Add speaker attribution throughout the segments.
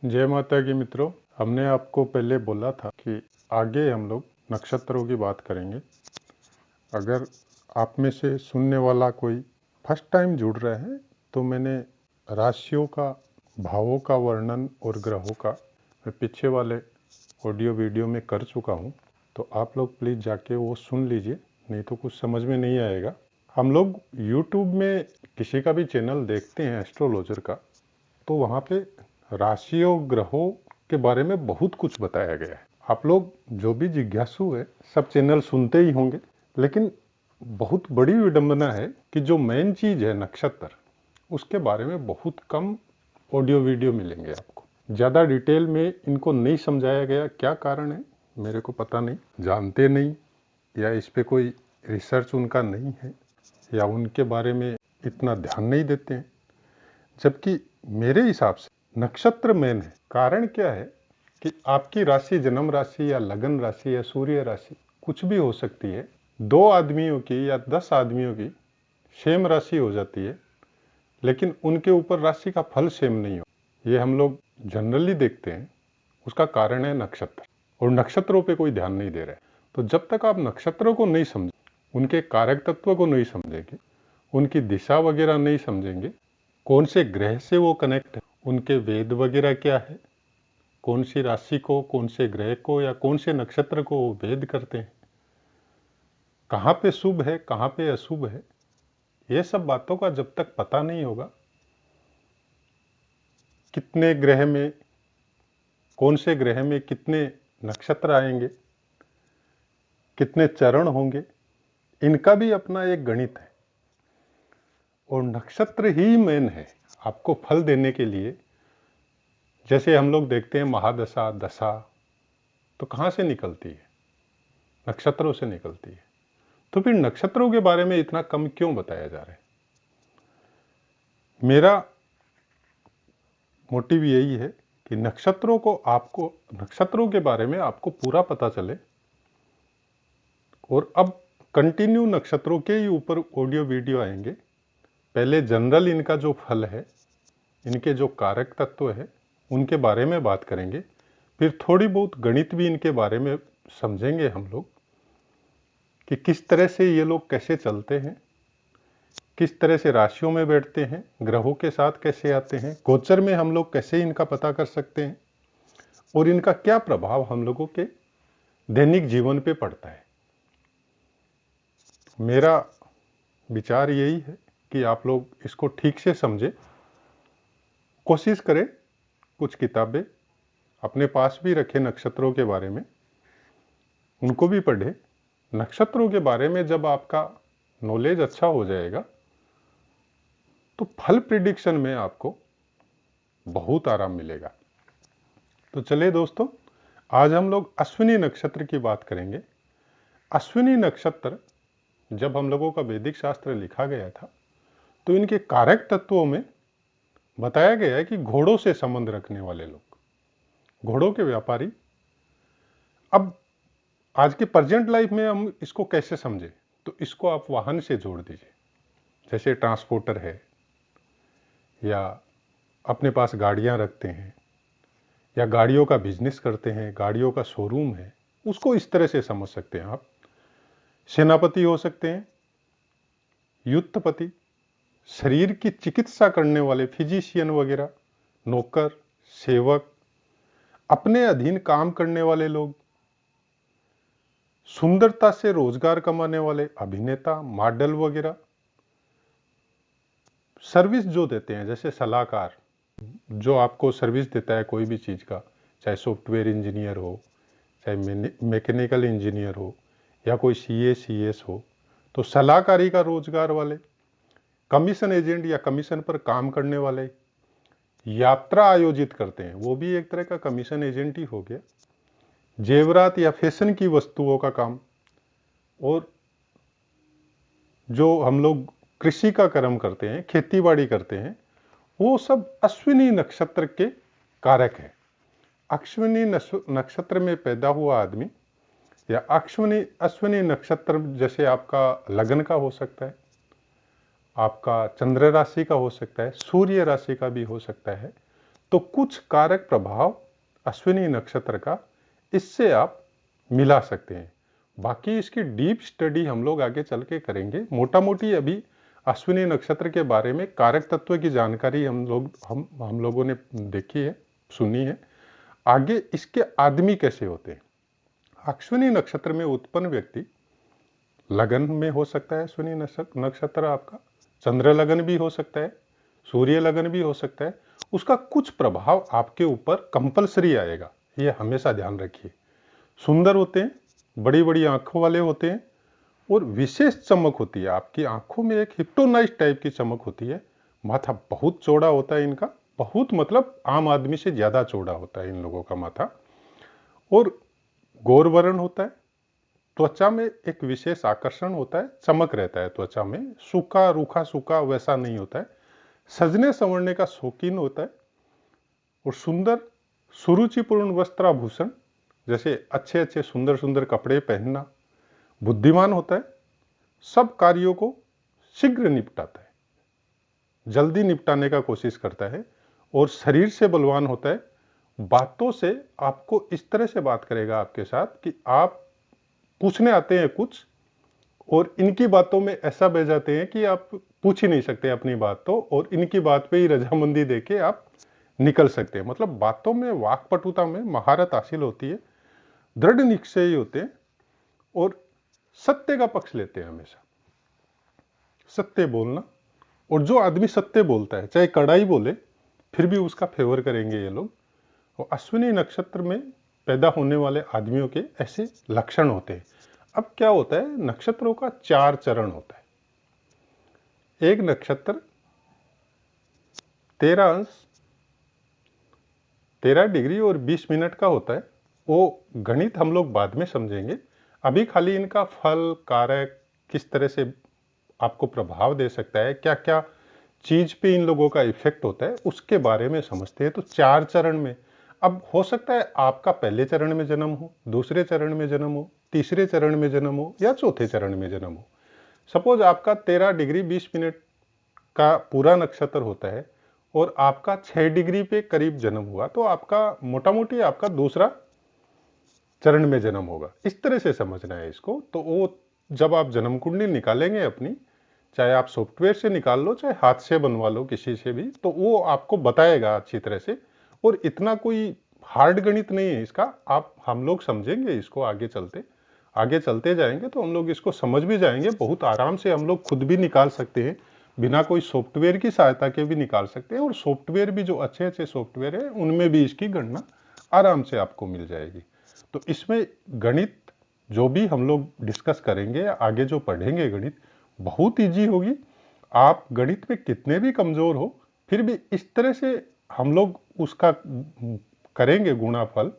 Speaker 1: जय माता की मित्रों, हमने आपको पहले बोला था कि आगे हम लोग नक्षत्रों की बात करेंगे। अगर आप में से सुनने वाला कोई फर्स्ट टाइम जुड़ रहे हैं तो मैंने राशियों का, भावों का वर्णन और ग्रहों का मैं पीछे वाले ऑडियो वीडियो में कर चुका हूं, तो आप लोग प्लीज़ जाके वो सुन लीजिए, नहीं तो कुछ समझ में नहीं आएगा। हम लोग यूट्यूब में किसी का भी चैनल देखते हैं एस्ट्रोलॉजर का, तो वहाँ पे राशियों, ग्रहों के बारे में बहुत कुछ बताया गया है। आप लोग जो भी जिज्ञासु है सब चैनल सुनते ही होंगे, लेकिन बहुत बड़ी विडंबना है कि जो मेन चीज है नक्षत्र, उसके बारे में बहुत कम ऑडियो वीडियो मिलेंगे आपको। ज़्यादा डिटेल में इनको नहीं समझाया गया। क्या कारण है मेरे को पता नहीं, जानते नहीं या इस पे कोई रिसर्च उनका नहीं है या उनके बारे में इतना ध्यान नहीं देते हैं। जबकि मेरे हिसाब से नक्षत्र मेन है। कारण क्या है कि आपकी राशि, जन्म राशि या लगन राशि या सूर्य राशि कुछ भी हो सकती है। 2 आदमियों की या 10 आदमियों की सेम राशि हो जाती है, लेकिन उनके ऊपर राशि का फल सेम नहीं हो। ये हम लोग जनरली देखते हैं। उसका कारण है नक्षत्र, और नक्षत्रों पे कोई ध्यान नहीं दे रहा है। तो जब तक आप नक्षत्रों को नहीं समझे, उनके कारक तत्व को नहीं समझेंगे, उनकी दिशा वगैरह नहीं समझेंगे, कौन से ग्रह से वो कनेक्ट है, उनके वेद वगैरह क्या है, कौन सी राशि को, कौन से ग्रह को या कौन से नक्षत्र को वो वेद करते हैं, कहाँ पे शुभ है कहाँ पे अशुभ है, ये सब बातों का जब तक पता नहीं होगा, कितने ग्रह में, कौन से ग्रह में कितने नक्षत्र आएंगे, कितने चरण होंगे, इनका भी अपना एक गणित है। और नक्षत्र ही मेन है आपको फल देने के लिए। जैसे हम लोग देखते हैं महादशा, दशा तो कहाँ से निकलती है? नक्षत्रों से निकलती है। तो फिर नक्षत्रों के बारे में इतना कम क्यों बताया जा रहा है? मेरा मोटिव यही है कि नक्षत्रों को, आपको नक्षत्रों के बारे में आपको पूरा पता चले। और अब कंटिन्यू नक्षत्रों के ही ऊपर ऑडियो वीडियो आएंगे। पहले जनरल इनका जो फल है, इनके जो कारक तत्व है, उनके बारे में बात करेंगे। फिर थोड़ी बहुत गणित भी इनके बारे में समझेंगे हम लोग, कि किस तरह से ये लोग कैसे चलते हैं, किस तरह से राशियों में बैठते हैं, ग्रहों के साथ कैसे आते हैं, गोचर में हम लोग कैसे इनका पता कर सकते हैं, और इनका क्या प्रभाव हम लोगों के दैनिक जीवन पे पड़ता है। मेरा विचार यही है कि आप लोग इसको ठीक से समझे, कोशिश करें, कुछ किताबें अपने पास भी रखें नक्षत्रों के बारे में, उनको भी पढ़े। नक्षत्रों के बारे में जब आपका नॉलेज अच्छा हो जाएगा तो फल प्रिडिक्शन में आपको बहुत आराम मिलेगा। तो चलिए दोस्तों, आज हम लोग अश्विनी नक्षत्र की बात करेंगे। अश्विनी नक्षत्र जब हम लोगों का वैदिक शास्त्र लिखा गया था, तो इनके कारक तत्वों में बताया गया है कि घोड़ों से संबंध रखने वाले लोग, घोड़ों के व्यापारी। अब आज के प्रेजेंट लाइफ में हम इसको कैसे समझे, तो इसको आप वाहन से जोड़ दीजिए। जैसे ट्रांसपोर्टर है, या अपने पास गाड़ियां रखते हैं, या गाड़ियों का बिजनेस करते हैं, गाड़ियों का शोरूम है, उसको इस तरह से समझ सकते हैं आप। सेनापति हो सकते हैं, युद्धपति, शरीर की चिकित्सा करने वाले फिजिशियन वगैरह, नौकर, सेवक, अपने अधीन काम करने वाले लोग, सुंदरता से रोजगार कमाने वाले अभिनेता, मॉडल वगैरह, सर्विस जो देते हैं जैसे सलाहकार, जो आपको सर्विस देता है कोई भी चीज का, चाहे सॉफ्टवेयर इंजीनियर हो, चाहे मैकेनिकल इंजीनियर हो, या कोई सीए सीएस हो, तो सलाहकारी का रोजगार वाले, कमीशन एजेंट या कमीशन पर काम करने वाले, यात्रा आयोजित करते हैं, वो भी एक तरह का कमीशन एजेंट ही हो गया, जेवरात या फैशन की वस्तुओं का काम, और जो हम लोग कृषि का कर्म करते हैं, खेती बाड़ी करते हैं, वो सब अश्विनी नक्षत्र के कारक है। अश्विनी नक्षत्र में पैदा हुआ आदमी, या अश्विनी नक्षत्र जैसे आपका लगन का हो सकता है, आपका चंद्र राशि का हो सकता है, सूर्य राशि का भी हो सकता है, तो कुछ कारक प्रभाव अश्विनी नक्षत्र का इससे आप मिला सकते हैं। बाकी इसकी डीप स्टडी हम लोग आगे चल के करेंगे। मोटा मोटी अभी अश्विनी नक्षत्र के बारे में कारक तत्व की जानकारी हम लोगों ने देखी है, सुनी है। आगे इसके आदमी कैसे होते हैं। अश्विनी नक्षत्र में उत्पन्न व्यक्ति लगन में हो सकता है, अश्विनी नक्षत्र आपका चंद्र लगन भी हो सकता है, सूर्य लगन भी हो सकता है। उसका कुछ प्रभाव आपके ऊपर कंपलसरी आएगा, ये हमेशा ध्यान रखिए। सुंदर होते हैं, बड़ी बड़ी आंखों वाले होते हैं और विशेष चमक होती है आपकी आंखों में, एक हिप्नोटाइज टाइप की चमक होती है। माथा बहुत चौड़ा होता है इनका, बहुत मतलब आम आदमी से ज्यादा चौड़ा होता है इन लोगों का माथा। और गौर वर्ण होता है, त्वचा में एक विशेष आकर्षण होता है, चमक रहता है त्वचा में, सूखा रूखा सूखा वैसा नहीं होता है। सजने संवरने का शौकीन होता है और सुंदर सुरुचिपूर्ण वस्त्राभूषण, जैसे अच्छे अच्छे सुंदर सुंदर कपड़े पहनना। बुद्धिमान होता है, सब कार्यों को शीघ्र निपटाता है, जल्दी निपटाने का कोशिश करता है। और शरीर से बलवान होता है, बातों से आपको इस तरह से बात करेगा आपके साथ कि आप पूछने आते हैं कुछ और इनकी बातों में ऐसा बह जाते हैं कि आप पूछ ही नहीं सकते अपनी बात तो, और इनकी बात पे ही रजामंदी देके आप निकल सकते हैं। मतलब बातों में, वाक्पटुता में महारत हासिल होती है, दृढ़ निश्चयी होते हैं और सत्य का पक्ष लेते हैं हमेशा, सत्य बोलना। और जो आदमी सत्य बोलता है, चाहे कड़ाई बोले, फिर भी उसका फेवर करेंगे ये लोग। और अश्विनी नक्षत्र में पैदा होने वाले आदमियों के ऐसे लक्षण होते हैं। अब क्या होता है, नक्षत्रों का 4 चरण होता है। एक नक्षत्र 13 अंश 13 डिग्री और 20 मिनट का होता है। वो गणित हम लोग बाद में समझेंगे, अभी खाली इनका फल कारक किस तरह से आपको प्रभाव दे सकता है, क्या क्या चीज पे इन लोगों का इफेक्ट होता है, उसके बारे में समझते हैं। तो 4 चरण में, अब हो सकता है आपका पहले चरण में जन्म हो, दूसरे चरण में जन्म हो, तीसरे चरण में जन्म हो या चौथे चरण में जन्म हो। सपोज आपका 13 डिग्री 20 मिनट का पूरा नक्षत्र होता है और आपका 6 डिग्री पे करीब जन्म हुआ, तो आपका मोटा मोटी आपका दूसरा चरण में जन्म होगा। इस तरह से समझना है इसको। तो वो जब आप जन्म कुंडली निकालेंगे अपनी, चाहे आप सॉफ्टवेयर से निकाल लो चाहे हाथ से बनवा लो किसी से भी, तो वो आपको बताएगा अच्छी तरह से। और इतना कोई हार्ड गणित नहीं है इसका, आप हम लोग समझेंगे इसको आगे चलते जाएंगे तो हम लोग इसको समझ भी जाएंगे। बहुत आराम से हम लोग खुद भी निकाल सकते हैं, बिना कोई सॉफ्टवेयर की सहायता के भी निकाल सकते हैं। और सॉफ्टवेयर भी जो अच्छे अच्छे सॉफ्टवेयर है उनमें भी इसकी गणना आराम से आपको मिल जाएगी। तो इसमें गणित जो भी हम लोग डिस्कस करेंगे, आगे जो पढ़ेंगे गणित, बहुत इजी होगी। आप गणित में कितने भी कमजोर हो, फिर भी इस तरह से हम लोग उसका करेंगे गुणाफल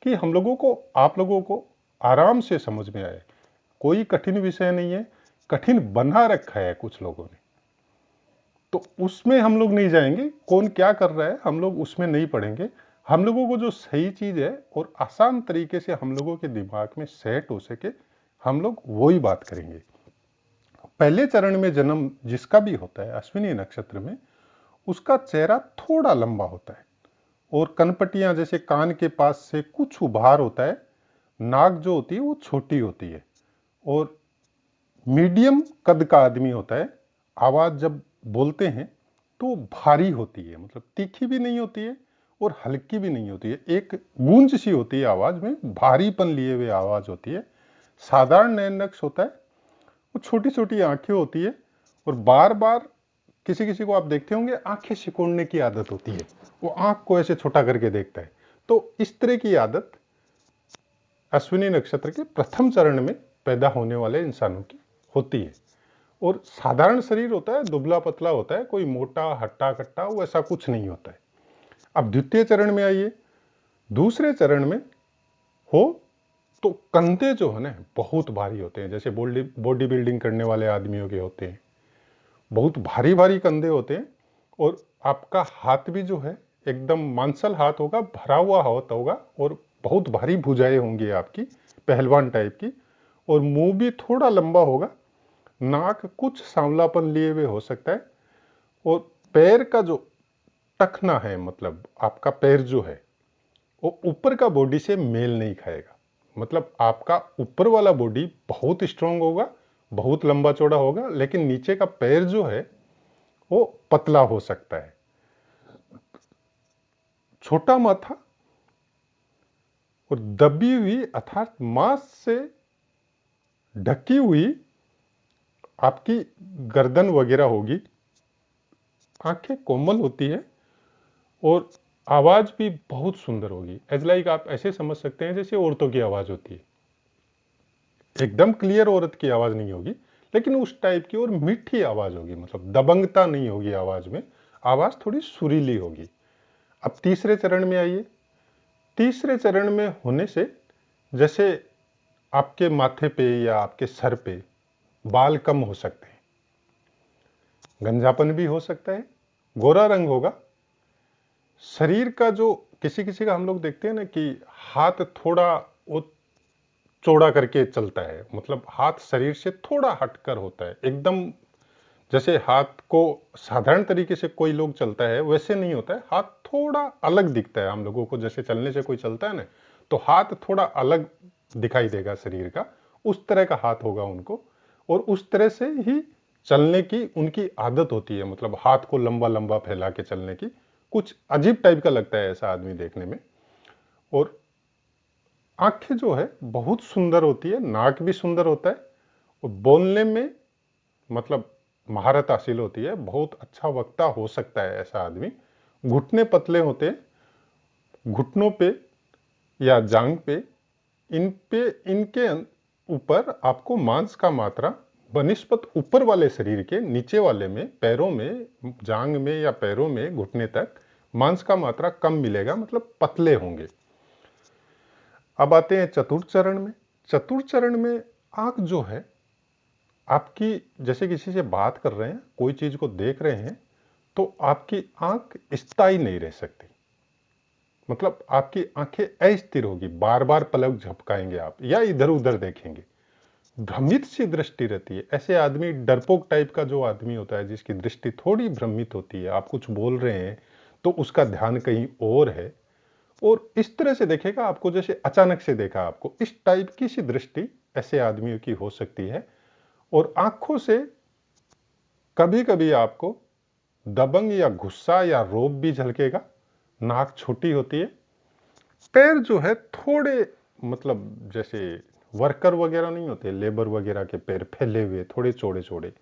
Speaker 1: कि हम लोगों को, आप लोगों को आराम से समझ में आए। कोई कठिन विषय नहीं है, कठिन बना रखा है कुछ लोगों ने, तो उसमें हम लोग नहीं जाएंगे। कौन क्या कर रहा है हम लोग उसमें नहीं पढ़ेंगे। हम लोगों को जो सही चीज है और आसान तरीके से हम लोगों के दिमाग में सेट हो सके, हम लोग वही बात करेंगे। पहले चरण में जन्म जिसका भी होता है अश्विनी नक्षत्र में, उसका चेहरा थोड़ा लंबा होता है और कनपटियां जैसे कान के पास से कुछ उभार होता है। नाक जो होती है वो छोटी होती है और मीडियम कद का आदमी होता है। आवाज जब बोलते हैं तो भारी होती है, मतलब तीखी भी नहीं होती है और हल्की भी नहीं होती है, एक गूंज सी होती है आवाज में, भारीपन लिए हुए आवाज होती है। साधारण नयन नक्श होता है, वो छोटी छोटी आंखें होती है और बार बार किसी किसी को आप देखते होंगे आंखें सिकोड़ने की आदत होती है, वो आंख को ऐसे छोटा करके देखता है। तो इस तरह की आदत अश्विनी नक्षत्र के प्रथम चरण में पैदा होने वाले इंसानों की होती है। और साधारण शरीर होता है, दुबला पतला होता है, कोई मोटा हट्टा कट्टा वैसा कुछ नहीं होता है। अब द्वितीय चरण में आइए। दूसरे चरण में हो तो कंधे जो है ना बहुत भारी होते हैं, जैसे बॉडी बिल्डिंग करने वाले आदमियों के होते हैं, बहुत भारी भारी कंधे होते हैं। और आपका हाथ भी जो है एकदम मांसल हाथ होगा, भरा हुआ हाथ होगा और बहुत भारी भुजाएं होंगी आपकी, पहलवान टाइप की। और मुंह भी थोड़ा लंबा होगा, नाक कुछ सांवलापन लिए हुए हो सकता है। और पैर का जो टखना है, मतलब आपका पैर जो है वो ऊपर का बॉडी से मेल नहीं खाएगा। मतलब आपका ऊपर वाला बॉडी बहुत स्ट्रांग होगा, बहुत लंबा चौड़ा होगा, लेकिन नीचे का पैर जो है वो पतला हो सकता है। छोटा माथा और दबी हुई अर्थात मांस से ढकी हुई आपकी गर्दन वगैरह होगी। आंखें कोमल होती है और आवाज भी बहुत सुंदर होगी। एज लाइक आप ऐसे समझ सकते हैं जैसे औरतों की आवाज होती है। एकदम क्लियर औरत की आवाज नहीं होगी, लेकिन उस टाइप की और मीठी आवाज होगी, मतलब दबंगता नहीं होगी आवाज में, आवाज थोड़ी सुरीली होगी। अब तीसरे चरण में आइए। तीसरे चरण में होने से जैसे आपके माथे पे या आपके सर पे बाल कम हो सकते हैं, गंजापन भी हो सकता है, गोरा रंग होगा। शरीर का जो किसी किसी का हम लोग देखते हैं ना कि हाथ थोड़ा वो चौड़ा करके चलता है, मतलब हाथ शरीर से थोड़ा हटकर होता है, एकदम जैसे हाथ को साधारण तरीके से कोई लोग चलता है वैसे नहीं होता है। हाथ थोड़ा अलग दिखता है हम लोगों को, जैसे चलने से कोई चलता है ना तो हाथ थोड़ा अलग दिखाई देगा शरीर का, उस तरह का हाथ होगा उनको। और उस तरह से ही चलने की उनकी आदत होती है, मतलब हाथ को लंबा लंबा फैला के चलने की। कुछ अजीब टाइप का लगता है ऐसा आदमी देखने में। और आंखें जो है बहुत सुंदर होती है, नाक भी सुंदर होता है, और बोलने में मतलब महारत हासिल होती है, बहुत अच्छा वक्ता हो सकता है ऐसा आदमी। घुटने पतले होते हैं, घुटनों पे या जांग पे इनके ऊपर आपको मांस का मात्रा बनिस्बत ऊपर वाले शरीर के नीचे वाले में, पैरों में, जांग में या पैरों में घुटने तक मांस का मात्रा कम मिलेगा, मतलब पतले होंगे। अब आते हैं चतुर्थ चरण में। चतुर्थ चरण में आंख जो है आपकी, जैसे किसी से बात कर रहे हैं, कोई चीज को देख रहे हैं, तो आपकी आंख स्थायी नहीं रह सकती, मतलब आपकी आंखें अस्थिर होगी, बार बार पलक झपकाएंगे आप या इधर उधर देखेंगे, भ्रमित सी दृष्टि रहती है। ऐसे आदमी, डरपोक टाइप का जो आदमी होता है जिसकी दृष्टि थोड़ी भ्रमित होती है, आप कुछ बोल रहे हैं तो उसका ध्यान कहीं और है, और इस तरह से देखेगा आपको जैसे अचानक से देखा आपको, इस टाइप की सी दृष्टि ऐसे आदमियों की हो सकती है। और आंखों से कभी कभी आपको दबंग या गुस्सा या रोब भी झलकेगा। नाक छोटी होती है। पैर जो है थोड़े, मतलब जैसे वर्कर वगैरह नहीं होते, लेबर वगैरह के पैर फैले हुए, थोड़े चौड़े चौड़े,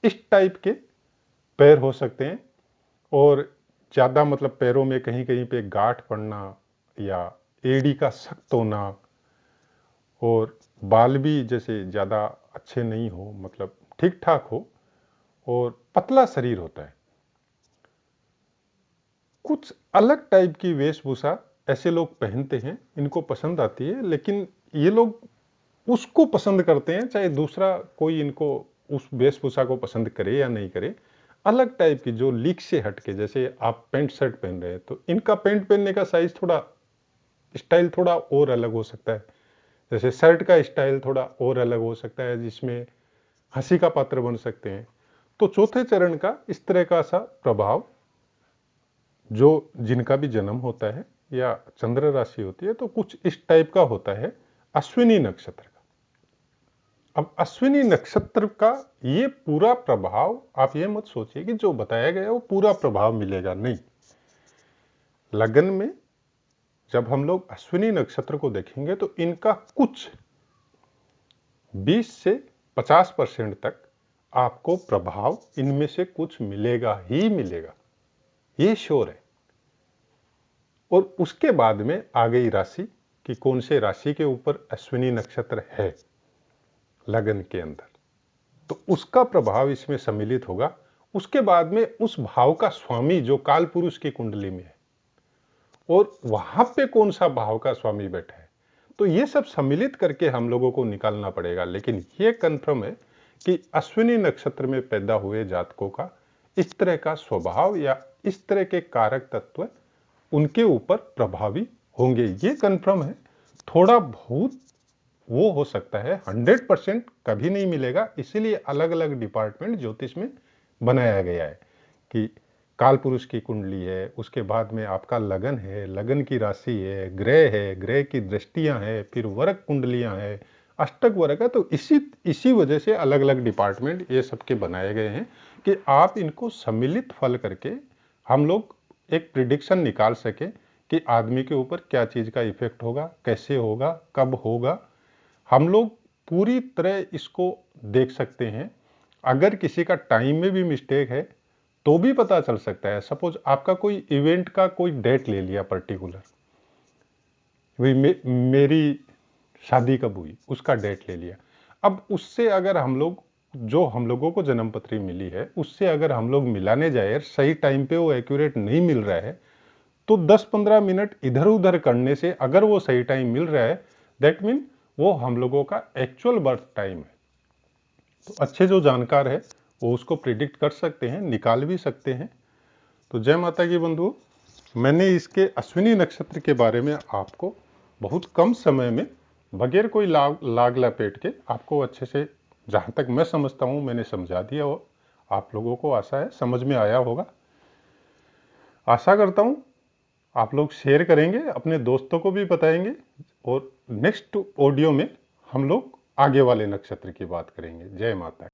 Speaker 1: इस टाइप के पैर हो सकते हैं। और ज्यादा मतलब पैरों में कहीं कहीं पे गांठ पड़ना या एड़ी का सख्त होना, और बाल भी जैसे ज्यादा अच्छे नहीं हो, मतलब ठीक ठाक हो, और पतला शरीर होता है। कुछ अलग टाइप की वेशभूषा ऐसे लोग पहनते हैं, इनको पसंद आती है, लेकिन ये लोग उसको पसंद करते हैं चाहे दूसरा कोई इनको उस वेशभूषा को पसंद करे या नहीं करे। अलग टाइप की जो लीक से हटके, जैसे आप पैंट शर्ट पहन रहे हैं तो इनका पैंट पहनने का साइज थोड़ा, स्टाइल थोड़ा और अलग हो सकता है, जैसे शर्ट का स्टाइल थोड़ा और अलग हो सकता है, जिसमें हंसी का पात्र बन सकते हैं। तो चौथे चरण का इस तरह का सा प्रभाव, जो जिनका भी जन्म होता है या चंद्र राशि होती है तो कुछ इस टाइप का होता है अश्विनी नक्षत्र का। अब अश्विनी नक्षत्र का ये पूरा प्रभाव, आप ये मत सोचिए कि जो बताया गया वो पूरा प्रभाव मिलेगा, नहीं। लगन में जब हम लोग अश्विनी नक्षत्र को देखेंगे तो इनका कुछ 20 से 50% तक आपको प्रभाव इनमें से कुछ मिलेगा ही मिलेगा, ये श्योर है। और उसके बाद में आ गई राशि कि कौन से राशि के ऊपर अश्विनी नक्षत्र है लगन के अंदर, तो उसका प्रभाव इसमें सम्मिलित होगा। उसके बाद में उस भाव का स्वामी जो काल पुरुष की कुंडली में है, और वहां पे कौन सा भाव का स्वामी बैठा है, तो ये सब सम्मिलित करके हम लोगों को निकालना पड़ेगा। लेकिन ये कंफर्म है कि अश्विनी नक्षत्र में पैदा हुए जातकों का इस तरह का स्वभाव या इस तरह के कारक तत्व उनके ऊपर प्रभावी होंगे, ये कंफर्म है। थोड़ा बहुत वो हो सकता है, 100% कभी नहीं मिलेगा, इसीलिए अलग अलग डिपार्टमेंट ज्योतिष में बनाया गया है कि काल पुरुष की कुंडली है, उसके बाद में आपका लगन है, लगन की राशि है, ग्रह की दृष्टियां हैं, फिर वर्ग कुंडलियां हैं, अष्टक वर्ग है। तो इसी वजह से अलग अलग डिपार्टमेंट ये सबके बनाए गए हैं कि आप इनको सम्मिलित फल करके हम लोग एक प्रिडिक्शन निकाल सके कि आदमी के ऊपर क्या चीज का इफेक्ट होगा, कैसे होगा, कब होगा। हम लोग पूरी तरह इसको देख सकते हैं। अगर किसी का टाइम में भी मिस्टेक है तो भी पता चल सकता है। सपोज आपका कोई इवेंट का कोई डेट ले लिया पर्टिकुलर, मेरी शादी कब हुई उसका डेट ले लिया। अब उससे अगर हम लोग, जो हम लोगों को जन्म पत्री मिली है उससे अगर हम लोग मिलाने जाए, सही टाइम पे वो एक्यूरेट नहीं मिल रहा है, तो 10-15 मिनट इधर उधर करने से अगर वो सही टाइम मिल रहा है, दैट मीन वो हम लोगों का एक्चुअल बर्थ टाइम है। तो अच्छे जो जानकार है वो उसको प्रिडिक्ट कर सकते हैं, निकाल भी सकते हैं। तो जय माता की बंधुओं, मैंने इसके अश्विनी नक्षत्र के बारे में आपको बहुत कम समय में बगैर कोई लाग लपेट के आपको अच्छे से, जहाँ तक मैं समझता हूँ मैंने समझा दिया हो। आप लोगों को आशा है समझ में आया होगा। आशा करता हूँ आप लोग शेयर करेंगे, अपने दोस्तों को भी बताएंगे, और नेक्स्ट ऑडियो में हम लोग आगे वाले नक्षत्र की बात करेंगे। जय माता।